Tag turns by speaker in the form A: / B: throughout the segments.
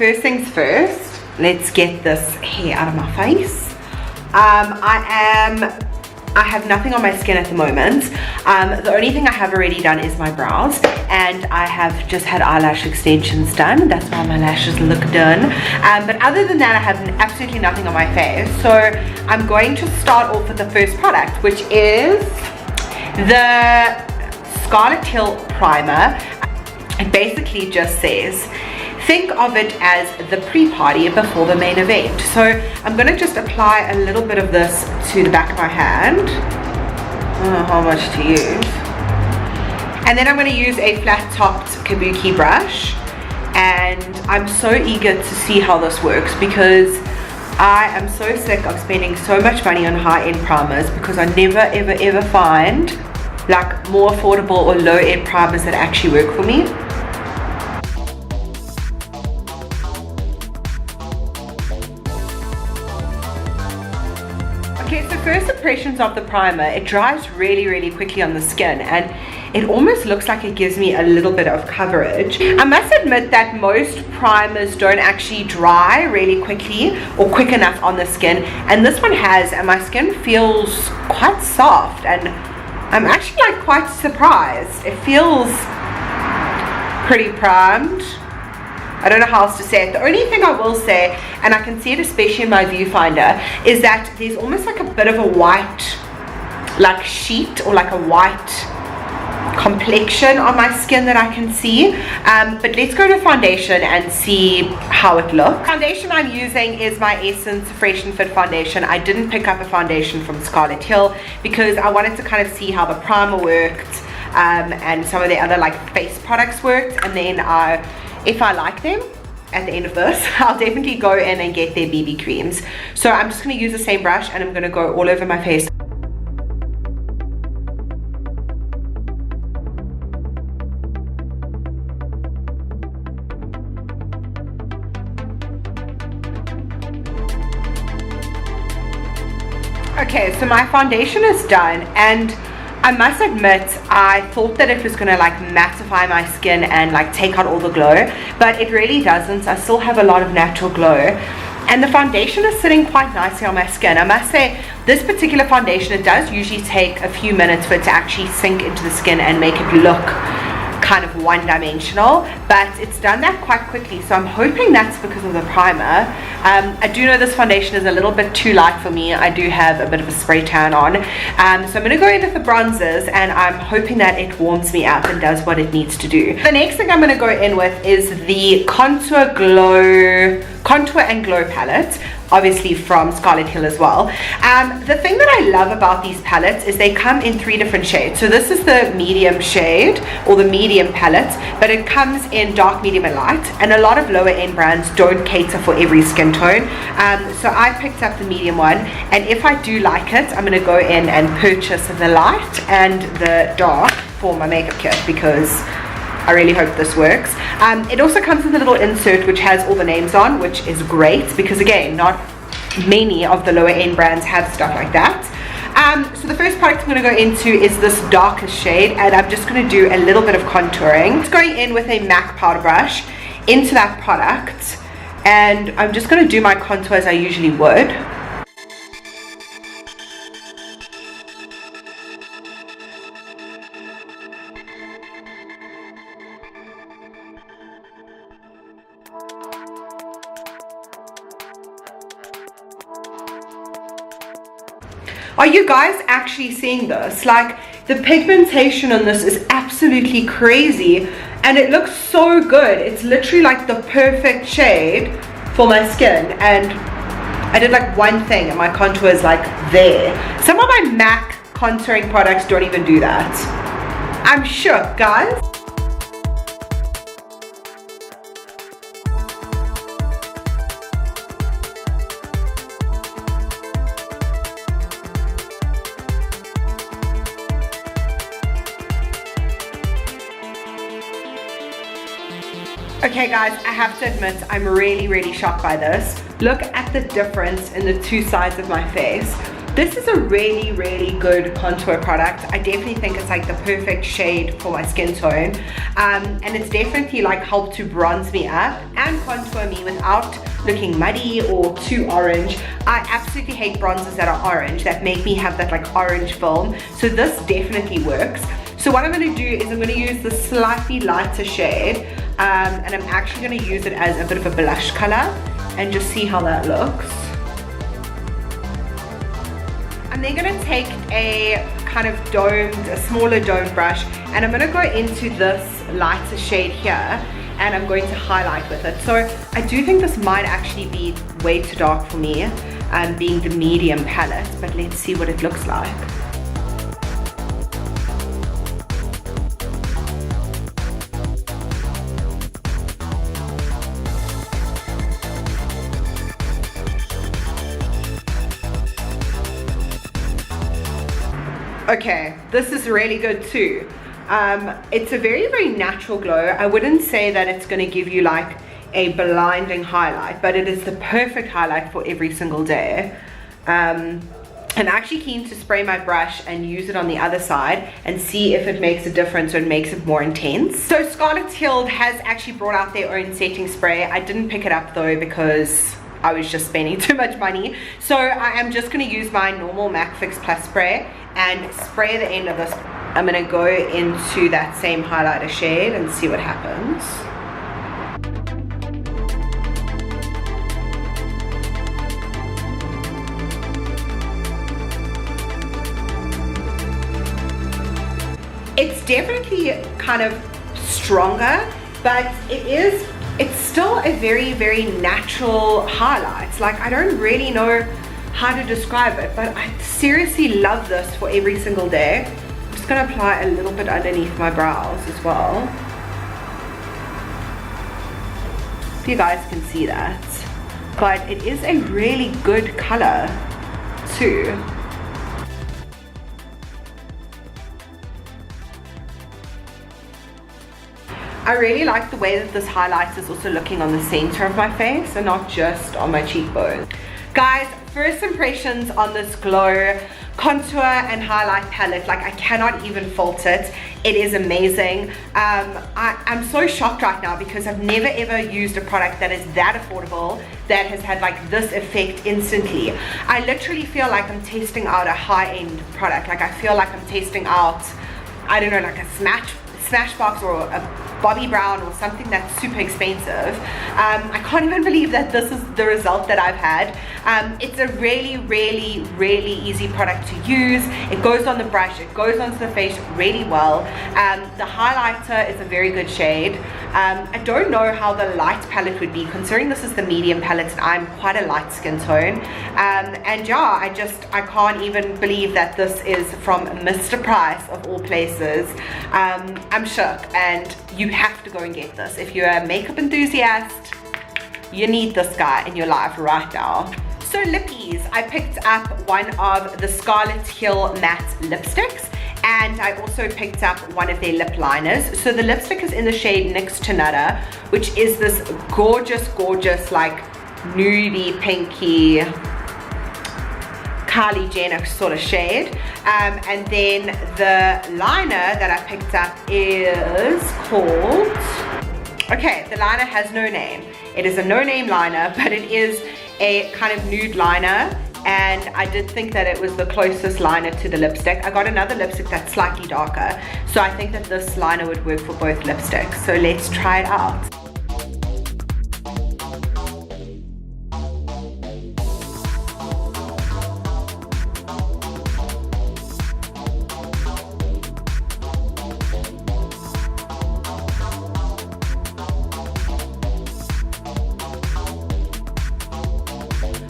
A: first things first, let's get this hair out of my face. I have nothing on my skin at the moment. The only thing I have already done is my brows, and I have just had eyelash extensions done. That's why my lashes look done. But other than that, I have absolutely nothing on my face. So I'm going to start off with the first product, which is the SCARLET primer. It basically just says, think of it as the pre-party before the main event. So I'm going to just apply a little bit of this to the back of my hand. I don't know how much to use. And then I'm going to use a flat-topped kabuki brush. And I'm so eager to see how this works, because I am so sick of spending so much money on high-end primers, because I never ever find like more affordable or low-end primers that actually work for me. Okay, so first impressions of the primer, it dries really quickly on the skin, and it almost looks like it gives me a little bit of coverage. I must admit that most primers don't actually dry really quickly or quick enough on the skin, and this one has, and my skin feels quite soft, and I'm actually like quite surprised. It feels pretty primed. I don't know how else to say it. The only thing I will say, and I can see it especially in my viewfinder, is that there's almost like a bit of a white like sheet, or like a white complexion on my skin that I can see. But let's go to foundation and see how it looks. Foundation I'm using is my Essence Fresh and Fit foundation. I didn't pick up a foundation from Scarlet Hill because I wanted to kind of see how the primer worked, and some of the other like face products worked, and then if I like them at the end of this, I'll definitely go in and get their BB creams. So I'm just going to use the same brush, and I'm going to go all over my face. Okay, so my foundation is done, and I must admit, I thought that it was going to like mattify my skin and like take out all the glow, but it really doesn't. I still have a lot of natural glow, and the foundation is sitting quite nicely on my skin. I must say, this particular foundation, it does usually take a few minutes for it to actually sink into the skin and make it look kind of one-dimensional, but it's done that quite quickly, so I'm hoping that's because of the primer. I do know this foundation is a little bit too light for me. I do have a bit of a spray tan on, so I'm going to go in with the bronzers, and I'm hoping that it warms me up and does what it needs to do. The next thing I'm going to go in with is the Contour and Glow palette, obviously from Scarlet Hill as well. The thing that I love about these palettes is they come in 3 different shades. So this is the medium shade, or the medium palette, but it comes in dark, medium and light, and a lot of lower end brands don't cater for every skin tone. So I picked up the medium one, and if I do like it, I'm going to go in and purchase the light and the dark for my makeup kit, because I really hope this works. It also comes with a little insert which has all the names on, which is great, because again, not many of the lower end brands have stuff like that. So the first product I'm going to go into is this darkest shade, and I'm just going to do a little bit of contouring. It's going in with a MAC powder brush into that product, and I'm just going to do my contour as I usually would. Are you guys actually seeing this? Like, the pigmentation on this is absolutely crazy, and it looks so good. It's literally like the perfect shade for my skin, and I did like one thing and my contour is like there. Some of my MAC contouring products don't even do that. I'm shook, guys. Okay guys, I have to admit, I'm really shocked by this. Look at the difference in the 2 sides of my face. This is a really, really good contour product. I definitely think it's like the perfect shade for my skin tone. And it's definitely like helped to bronze me up and contour me without looking muddy or too orange. I absolutely hate bronzers that are orange, that make me have that like orange film. So this definitely works. So what I'm going to do is I'm going to use the slightly lighter shade, and I'm actually going to use it as a bit of a blush color and just see how that looks. I'm then going to take a kind of a smaller domed brush, and I'm going to go into this lighter shade here, and I'm going to highlight with it. So I do think this might actually be way too dark for me, being the medium palette, but let's see what it looks like. Okay, this is really good too. It's a very, very natural glow. I wouldn't say that it's going to give you like a blinding highlight, but it is the perfect highlight for every single day. I'm actually keen to spray my brush and use it on the other side and see if it makes a difference or it makes it more intense. So Scarlet has actually brought out their own setting spray. I didn't pick it up though because I was just spending too much money. So I am just going to use my normal MAC Fix Plus spray and spray the end of this. I'm going to go into that same highlighter shade and see what happens. It's definitely kind of stronger, but it's still a very, very natural highlight. Like, I don't really know how to describe it, but I seriously love this for every single day. I'm just gonna apply a little bit underneath my brows as well. If you guys can see that. But it is a really good color too. I really like the way that this highlight is also looking on the center of my face and not just on my cheekbones. Guys, first impressions on this glow contour and highlight palette, like I cannot even fault it. It is amazing. I'm so shocked right now because I've never ever used a product that is that affordable, that has had like this effect instantly. I literally feel like I'm testing out a high-end product. Like I feel like I'm testing out, I don't know, like a Smashbox or a Bobbi Brown or something that's super expensive. I can't even believe that this is the result that I've had. It's a really, really, really easy product to use. It goes on the brush, it goes onto the face really well. The highlighter is a very good shade. I don't know how the light palette would be, considering this is the medium palette and I'm quite a light skin tone. And yeah, I can't even believe that this is from Mr. Price of all places. I'm shook, and you have to go and get this. If you're a makeup enthusiast, you need this guy in your life right now. So lippies, I picked up one of the Scarlet matte lipsticks, and I also picked up one of their lip liners. So the lipstick is in the shade Nix to Nutter, which is this gorgeous, gorgeous like nudie, pinky, Kylie Jenner sort of shade. And then the liner that I picked up is called, okay, the liner has no name. It is a no-name liner, but it is a kind of nude liner, and I did think that it was the closest liner to the lipstick. I got another lipstick that's slightly darker, so I think that this liner would work for both lipsticks. So let's try it out.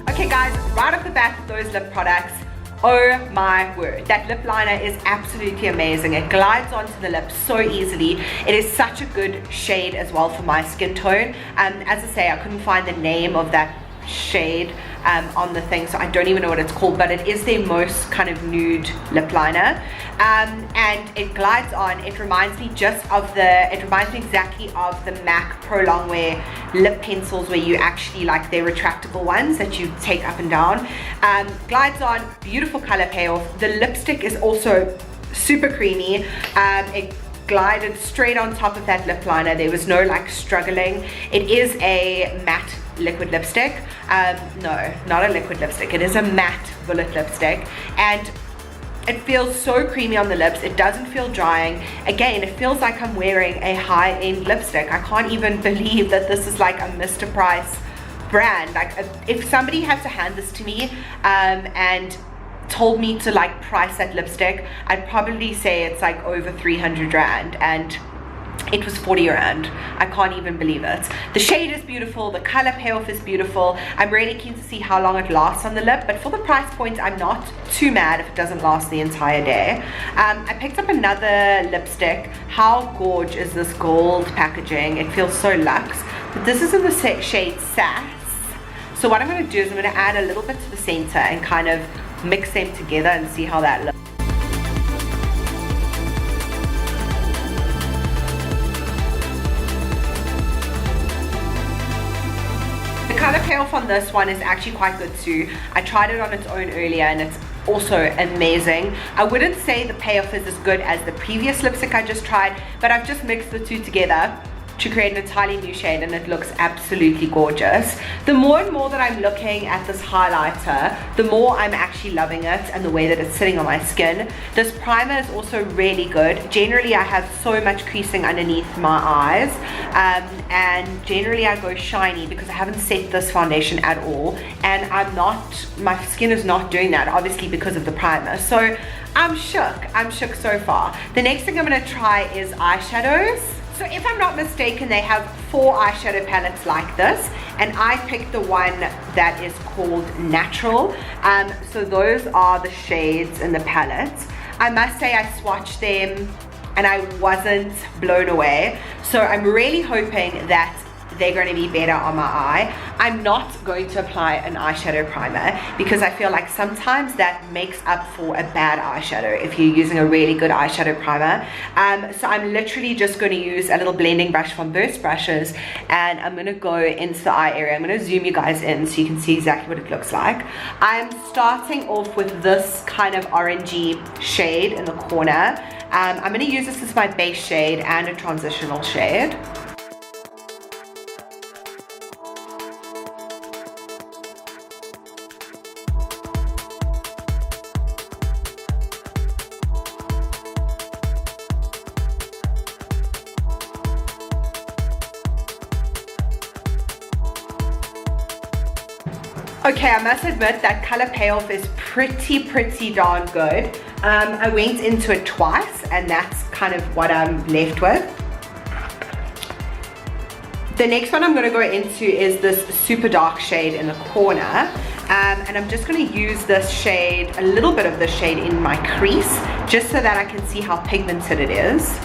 A: Okay guys, right off the bat with those lip products, oh my word, that lip liner is absolutely amazing. It glides onto the lips so easily. It is such a good shade as well for my skin tone. As I say, I couldn't find the name of that shade, on the thing, so I don't even know what it's called, but it is their most kind of nude lip liner, and it glides on. It reminds me exactly of the MAC Pro Longwear lip pencils, where you actually, like, they're retractable ones that you take up and down. Glides on, beautiful color payoff. The lipstick is also super creamy. It glided straight on top of that lip liner. There was no like struggling. It is a matte liquid lipstick. No, not a liquid lipstick. It is a matte bullet lipstick, and it feels so creamy on the lips. It doesn't feel drying. Again, it feels like I'm wearing a high-end lipstick. I can't even believe that this is like a Mr. Price brand. Like, if somebody had to hand this to me and told me to like price that lipstick, I'd probably say it's like over 300 rand, and it was 40 rand. I can't even believe it. The shade is beautiful, the color payoff is beautiful. I'm really keen to see how long it lasts on the lip, but for the price point, I'm not too mad if it doesn't last the entire day. I picked up another lipstick. How gorgeous is this gold packaging? It feels so luxe, but this is in the shade Sass. So what I'm going to do is I'm going to add a little bit to the center and kind of mix them together and see how that looks. The color payoff on this one is actually quite good too. I tried it on its own earlier and it's also amazing. I wouldn't say the payoff is as good as the previous lipstick I just tried, but I've just mixed the two together to create an entirely new shade, and it looks absolutely gorgeous. The more and more that I'm looking at this highlighter, the more I'm actually loving it and the way that it's sitting on my skin. This primer is also really good. Generally, I have so much creasing underneath my eyes, and generally I go shiny because I haven't set this foundation at all, and my skin is not doing that, obviously because of the primer. So I'm shook so far. The next thing I'm going to try is eyeshadows. So if I'm not mistaken, they have 4 eyeshadow palettes like this, and I picked the one that is called Natural. So those are the shades in the palettes. I must say I swatched them and I wasn't blown away. So I'm really hoping that they're going to be better on my eye. I'm not going to apply an eyeshadow primer because I feel like sometimes that makes up for a bad eyeshadow if you're using a really good eyeshadow primer. So I'm literally just going to use a little blending brush from Burst Brushes, and I'm going to go into the eye area. I'm going to zoom you guys in so you can see exactly what it looks like. I'm starting off with this kind of orangey shade in the corner. I'm going to use this as my base shade and a transitional shade. Okay, I must admit that color payoff is pretty darn good. I went into it twice, and that's kind of what I'm left with. The next one I'm going to go into is this super dark shade in the corner, and I'm just going to use this shade, a little bit of this shade in my crease, just so that I can see how pigmented it is.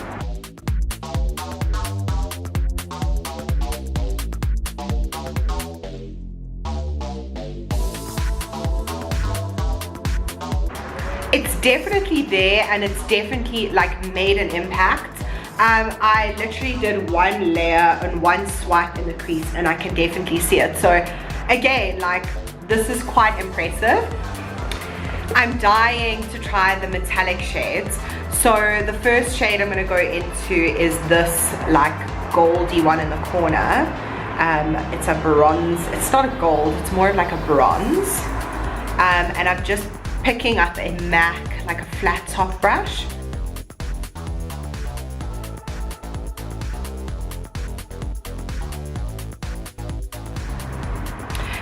A: It's definitely there, and it's definitely like made an impact. I literally did one layer and one swipe in the crease, and I can definitely see it. So again, like, this is quite impressive. I'm dying to try the metallic shades. So the first shade I'm going to go into is this like goldy one in the corner. It's a bronze. It's not a gold, it's more of like a bronze. And I'm just picking up a MAC, like a flat top brush.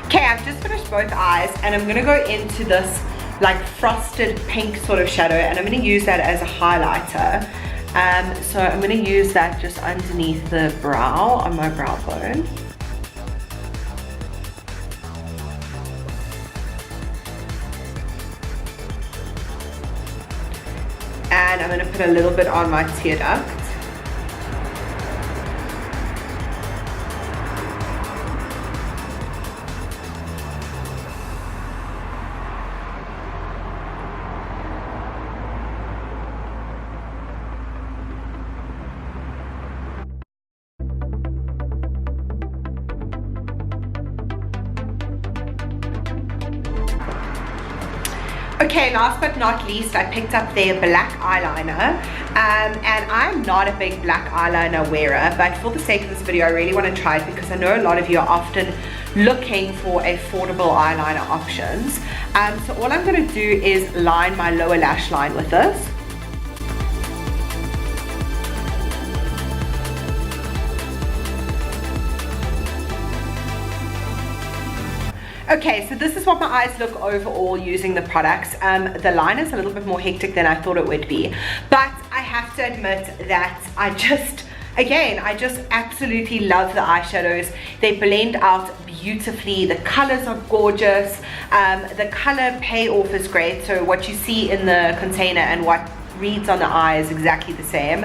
A: Okay, I've just finished both eyes, and I'm gonna go into this like frosted pink sort of shadow, and I'm gonna use that as a highlighter. So I'm gonna use that just underneath the brow, on my brow bone. And I'm going to put a little bit on my tear duct. Okay, last but not least, I picked up their black eyeliner, and I'm not a big black eyeliner wearer, but for the sake of this video I really want to try it because I know a lot of you are often looking for affordable eyeliner options. So all I'm going to do is line my lower lash line with this. Okay, so this is what my eyes look overall using the products. The line is a little bit more hectic than I thought it would be, but I have to admit that I just absolutely love the eyeshadows. They blend out beautifully. The colors are gorgeous. The color payoff is great. So what you see in the container and what reads on the eye is exactly the same.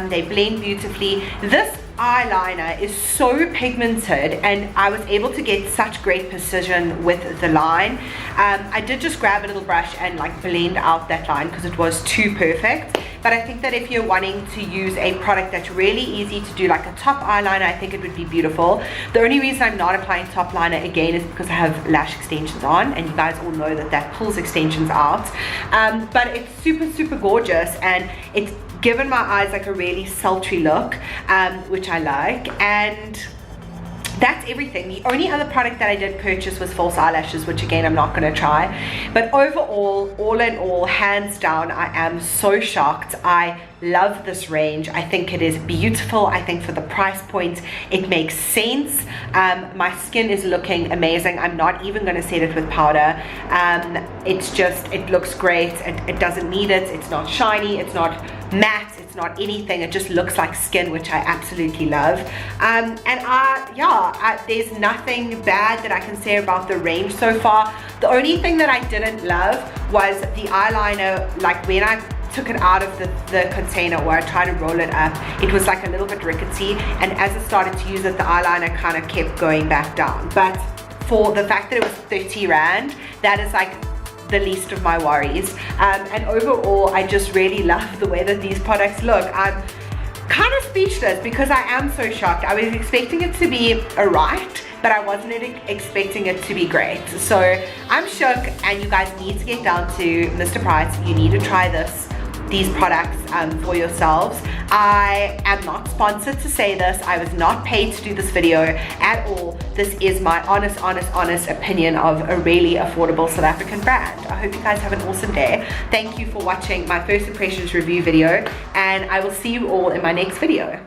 A: They blend beautifully. This eyeliner is so pigmented and I was able to get such great precision with the line. I did just grab a little brush and like blend out that line because it was too perfect. But I think that if you're wanting to use a product that's really easy to do like a top eyeliner, I think it would be beautiful. The only reason I'm not applying top liner again is because I have lash extensions on, and you guys all know that that pulls extensions out. But it's super gorgeous, and it's given my eyes like a really sultry look, which I like. And that's everything. The only other product that I did purchase was false eyelashes, which again I'm not going to try. But overall, all in all, hands down, I am so shocked. I love this range. I think it is beautiful. I think for the price point it makes sense. My skin is looking amazing. I'm not even going to set it with powder. It looks great. It doesn't need it. It's not shiny, it's not matte, it's not anything. It just looks like skin, which I absolutely love. There's nothing bad that I can say about the range so far. The only thing that I didn't love was the eyeliner. Like when I took it out of the container, where I tried to roll it up, it was like a little bit rickety, and as I started to use it, the eyeliner kind of kept going back down. But for the fact that it was 30 Rand, that is like the least of my worries. And overall, I just really love the way that these products look. I'm kind of speechless because I am so shocked. I was expecting it to be alright, but I wasn't expecting it to be great. So I'm shook, and you guys need to get down to Mr. Price. You need to try these products for yourselves. I am not sponsored to say this. I was not paid to do this video at all. This is my honest opinion of a really affordable South African brand. I hope you guys have an awesome day. Thank you for watching my first impressions review video, and I will see you all in my next video.